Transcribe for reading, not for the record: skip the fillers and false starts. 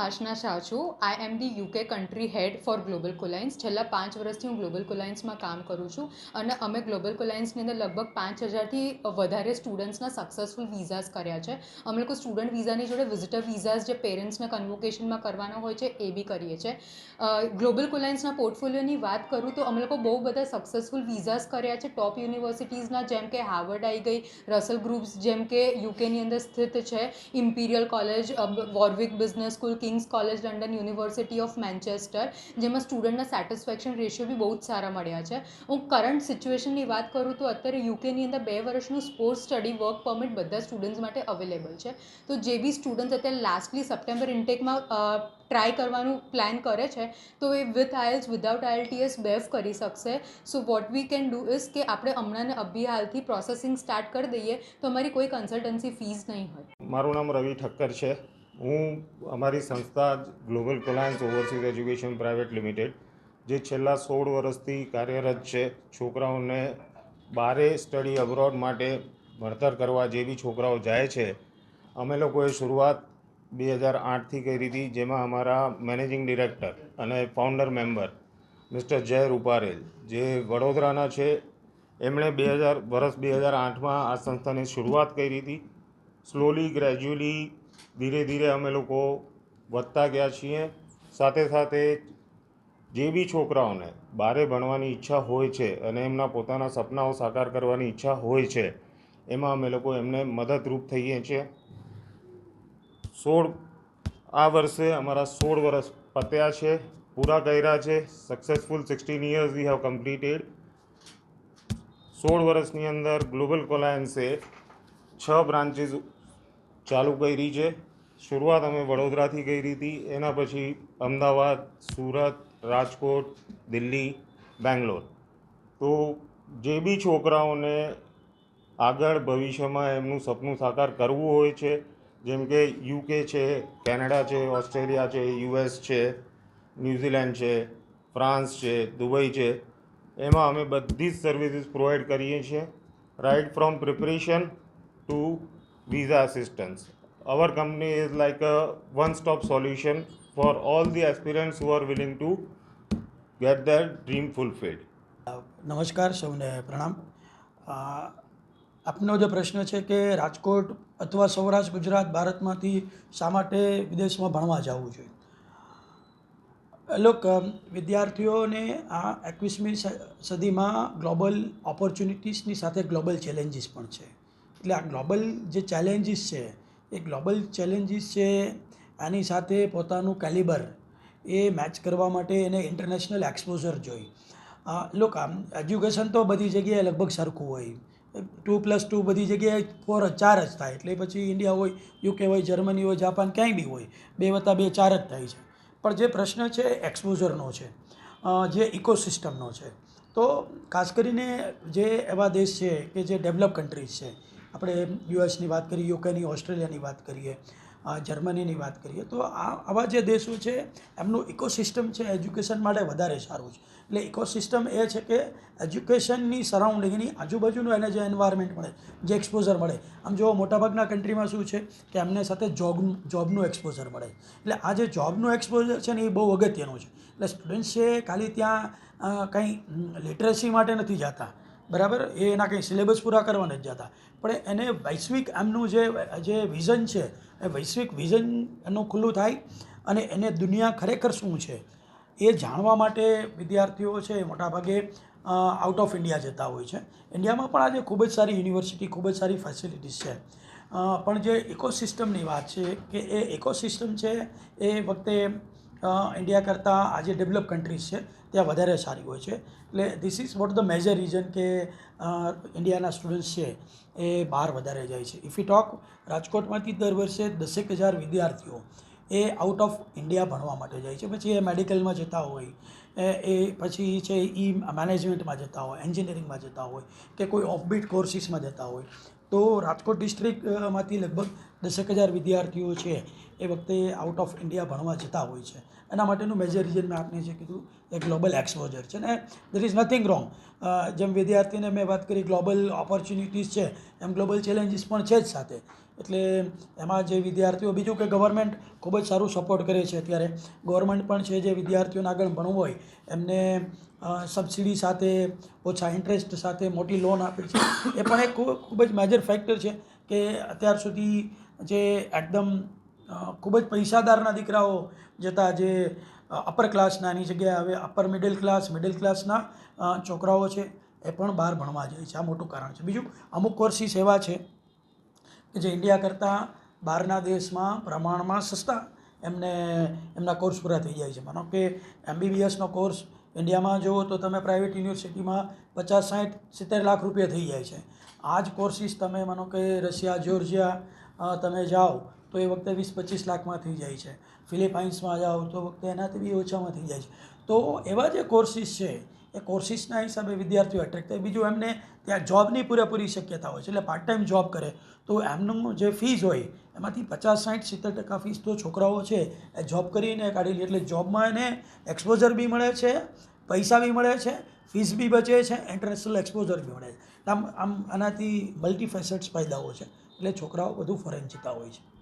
આશના શાહ છું. I am the UK country head for Global Collins. છેલ્લા 5 વર્ષથી હું ગ્લોબલ કોલાઇન્સમાં કામ કરું છું અને અમે ગ્લોબલ કોલાઇન્સની અંદર લગભગ 5000થી વધારે સ્ટુડન્ટ્સના સક્સેસફુલ વિઝાસ કર્યા છે. અમે લોકો સ્ટુડન્ટ વિઝાની જોડે વિઝિટર વિઝાસ જે પેરેન્ટ્સના કન્વોકેશનમાં કરવાના હોય છે એ બી કરીએ છીએ. ગ્લોબલ કોલાઇન્સના પોર્ટફોલિયોની વાત કરું તો અમે લોકો બહુ બધા સક્સેસફુલ વિઝાસ કર્યા છે ટોપ યુનિવર્સિટીઝના, જેમ કે હાર્વર્ડ આવી ગઈ, રસલ ગ્રુપ્સ જેમ કે યુકેની અંદર સ્થિત છે, Imperial College, Warwick Business School, King's College London, University of Manchester, જેમાં સ્ટુડન્ટના સેટિસ્ફેક્શન રેશિયો બી બહુ જ સારા મળ્યા છે. હું કરંટ સિચ્યુએશનની વાત કરું તો અત્યારે યુકેની અંદર 2 વર્ષનું સ્પોર્ટ્સ સ્ટડી વર્ક પરમિટ બધા સ્ટુડન્ટ્સ માટે અવેલેબલ છે. તો જે બી સ્ટુડન્ટ્સ અત્યારે લાસ્ટલી સપ્ટેમ્બર ઇન્ટેકમાં ટ્રાય કરવાનું પ્લાન કરે છે તો એ વિથ આઇલ્સ વિધાઉટ IELTS બેફ કરી શકશે. So what we can do is કે આપણે હમણાં અભી હાલથી પ્રોસેસિંગ સ્ટાર્ટ કરી દઈએ તો અમારી કોઈ કન્સલ્ટન્સી ફીસ નહીં હોય. મારું નામ રવિ ઠક્કર છે. હું અમારી સંસ્થા global કોલાયન્સ overseas education private limited, જે છેલ્લા 16 વર્ષથી કાર્યરત છે. છોકરાઓને બારે સ્ટડી અબ્રોડ માટે ભણતર કરવા જે બી છોકરાઓ જાય છે, અમે લોકોએ શરૂઆત 2008થી કરી હતી, જેમાં અમારા મેનેજિંગ ડિરેક્ટર અને ફાઉન્ડર મેમ્બર મિસ્ટર જય રૂપારેલ, જે વડોદરાના છે, એમણે વર્ષ 2008માં આ સંસ્થાની શરૂઆત કરી હતી. સ્લોલી ગ્રેજ્યુઅલી ધીરે ધીરે અમે લોકો વધતા ગયા છીએ. સાથે સાથે જે બી છોકરાઓને બહારે ભણવાની ઈચ્છા હોય છે અને એમના પોતાના સપનાઓ સાકાર કરવાની ઈચ્છા હોય છે, એમાં અમે લોકો એમને મદદરૂપ થઈએ છીએ. આ વર્ષે અમારા 16 વર્ષ પત્યા છે, પૂરા કર્યા છે. Successful 16 years we have completed. 16 વર્ષની અંદર ગ્લોબલ કોલાયન્સે 6 બ્રાન્ચીસ ચાલુ કરી છે. શરૂઆત અમે વડોદરાથી કરી હતી, એના પછી અમદાવાદ, સુરત, રાજકોટ, દિલ્હી, બેંગ્લોર. તો જે બી છોકરાઓને આગળ ભવિષ્યમાં એમનું સપનું સાકાર કરવું હોય છે, જેમ કે UK છે, કેનેડા છે, ઓસ્ટ્રેલિયા છે, US છે, ન્યૂઝીલેન્ડ છે, ફ્રાન્સ છે, દુબઈ છે, એમાં અમે બધી જ સર્વિસીસ પ્રોવાઈડ કરીએ છીએ, right from preparation to visa assistance. Our company is like a one-stop solution for all the aspirants who are willing to get their dream fulfilled. નમસ્કાર, સૌને પ્રણામ. આપનો જે પ્રશ્ન છે કે રાજકોટ અથવા સૌરાષ્ટ્ર ગુજરાત ભારતમાંથી શા માટે વિદેશમાં ભણવા જવું જોઈએ. લોક વિદ્યાર્થીઓને આ 21મી સદીમાં ગ્લોબલ ઓપોર્ચ્યુનિટીઝની સાથે ગ્લોબલ ચેલેન્જીસ પણ છે. એટલે આ ગ્લોબલ જે ચેલેન્જીસ છે એ ગ્લોબલ ચેલેન્જીસ છે આની સાથે પોતાનું કેલિબર એ મેચ કરવા માટે એને ઇન્ટરનેશનલ એક્સપોઝર જોઈ. લોક આમ એજ્યુકેશન તો બધી જગ્યાએ લગભગ સરખું હોય, 2+2 બધી જગ્યાએ 4 જ થાય. એટલે પછી ઇન્ડિયા હોય, UK હોય, જર્મની હોય, જાપાન, ક્યાંય બી હોય, 2+2 4 જ થાય છે. પણ જે પ્રશ્ન છે એક્સપોઝરનો છે, જે ઇકોસિસ્ટમનો છે. તો ખાસ કરીને જે એવા દેશ છે કે જે ડેવલપ કન્ટ્રીઝ છે, આપણે યુએસની વાત કરીએ, યુકેની, ઓસ્ટ્રેલિયાની વાત કરીએ, જર્મનીની વાત કરીએ, તો આવા જે દેશો છે એમનું ઇકોસિસ્ટમ છે એજ્યુકેશન માટે વધારે સારું છે. એટલે ઇકોસિસ્ટમ એ છે કે એજ્યુકેશનની સરાઉન્ડિંગની આજુબાજુનું એને જે એન્વાયરમેન્ટ મળે, જે એક્સપોઝર મળે. આમ જો મોટાભાગના કન્ટ્રીમાં શું છે કે એમને સાથે જોબનું એક્સપોઝર મળે. એટલે આ જે જોબનું એક્સપોઝર છે ને એ બહુ અગત્યનું છે. એટલે સ્ટુડન્ટ્સ છે ખાલી ત્યાં કંઈ લિટરસી માટે નથી જતા, બરાબર, એ એના કંઈ સિલેબસ પૂરા કરવા નથી જતા, પણ એને વૈશ્વિક એમનું જે વિઝન છે એ વૈશ્વિક વિઝન એનું ખુલ્લું થાય અને એને દુનિયા ખરેખર શું છે એ જાણવા માટે વિદ્યાર્થીઓ છે મોટાભાગે આઉટ ઓફ ઇન્ડિયા જતા હોય છે. ઇન્ડિયામાં પણ આજે ખૂબ જ સારી યુનિવર્સિટી, ખૂબ જ સારી ફેસિલિટીઝ છે, પણ જે ઇકોસિસ્ટમની વાત છે કે એ ઇકોસિસ્ટમ છે એ વખતે ઇન્ડિયા કરતાં આજે ડેવલપ કન્ટ્રીઝ છે ત્યાં વધારે સારી હોય છે. એટલે this is what the major reason કે ઇન્ડિયાના સ્ટુડન્ટ્સ છે એ બહાર વધારે જાય છે. ઇફ યુ ટોક, રાજકોટમાંથી દર વર્ષે 10,000 વિદ્યાર્થીઓ એ આઉટ ઓફ ઇન્ડિયા ભણવા માટે જાય છે. પછી એ મેડિકલમાં જતા હોય, એ પછી છે મેનેજમેન્ટમાં જતા હોય, એન્જિનિયરિંગમાં જતા હોય, કે કોઈ ઓફબીટ કોર્સિસમાં જતા હોય. તો રાજકોટ ડિસ્ટ્રિક્ટમાંથી લગભગ 10,000 વિદ્યાર્થીઓ છે એ વખતે આઉટ ઓફ ઇન્ડિયા ભણવા જતા હોય છે. એના માટેનું મેજર રીઝન મેં આપને જે કીધું એ ગ્લોબલ એક્સપોઝર છે ને દેર ઇઝ નથિંગ રોંગ. જેમ વિદ્યાર્થીને મેં વાત કરી ગ્લોબલ ઓપોર્ચ્યુનિટીઝ છે, એમ ગ્લોબલ ચેલેન્જીસ પણ છે જ સાથે. એટલે એમાં જે વિદ્યાર્થીઓ, બીજું કે ગવર્મેન્ટ ખૂબ જ સારું સપોર્ટ કરે છે અત્યારે. ગવર્મેન્ટ પણ છે જે વિદ્યાર્થીઓને આગળ ભણવું હોય એમને સબસિડી સાથે, ઓછા ઇન્ટરેસ્ટ સાથે મોટી લોન આપે છે. એ પણ એક ખૂબ જ મેજર ફેક્ટર છે કે અત્યાર સુધી જે એકદમ ખૂબ જ પૈસાદારના દીકરાઓ જતા, જે અપર ક્લાસના, એની જગ્યાએ હવે અપર મિડલ ક્લાસના છોકરાઓ છે એ પણ બહાર ભણવા જાય છે. આ મોટું કારણ છે. બીજું, અમુક કોર્સીસ એવા છે કે જે ઇન્ડિયા કરતાં બહારના દેશમાં પ્રમાણમાં સસ્તા એમના કોર્સ પૂરા થઈ જાય છે. માનો કે MBBSનો કોર્સ ઇન્ડિયામાં જુઓ તો તમે પ્રાઇવેટ યુનિવર્સિટીમાં 50, 60, 70 લાખ રૂપિયા થઈ જાય છે. આ જ કોર્સીસ તમે માનો કે રશિયા, જ્યોર્જિયા તમે જાઓ તો એ વખતે 20-25 લાખમાં થઈ જાય છે. ફિલિપાઇન્સમાં જાઓ તો વખતે એનાથી બી ઓછામાં થઈ જાય છે. તો એવા જે કોર્સીસ છે એ કોર્સીસના હિસાબે વિદ્યાર્થીઓ એટ્રેક્ટ થાય. બીજું, એમને ત્યાં જોબની પૂરેપૂરી શક્યતા હોય છે, એટલે પાર્ટ ટાઈમ જોબ કરે તો એમનું જે ફીસ હોય એમાંથી 50, 60, 70% ફીસ તો છોકરાઓ છે એ જોબ કરીને કાઢી લે. એટલે જોબમાં એને એક્સપોઝર બી મળે છે, પૈસા બી મળે છે, ફીસ બી બચે છે, ઇન્ટરનેશનલ એક્સપોઝર બી મળે છે. આમ આનાથી મલ્ટીફેસેટ્સ ફાયદાઓ છે. એટલે છોકરાઓ વધુ ફોરેન જતા હોય છે.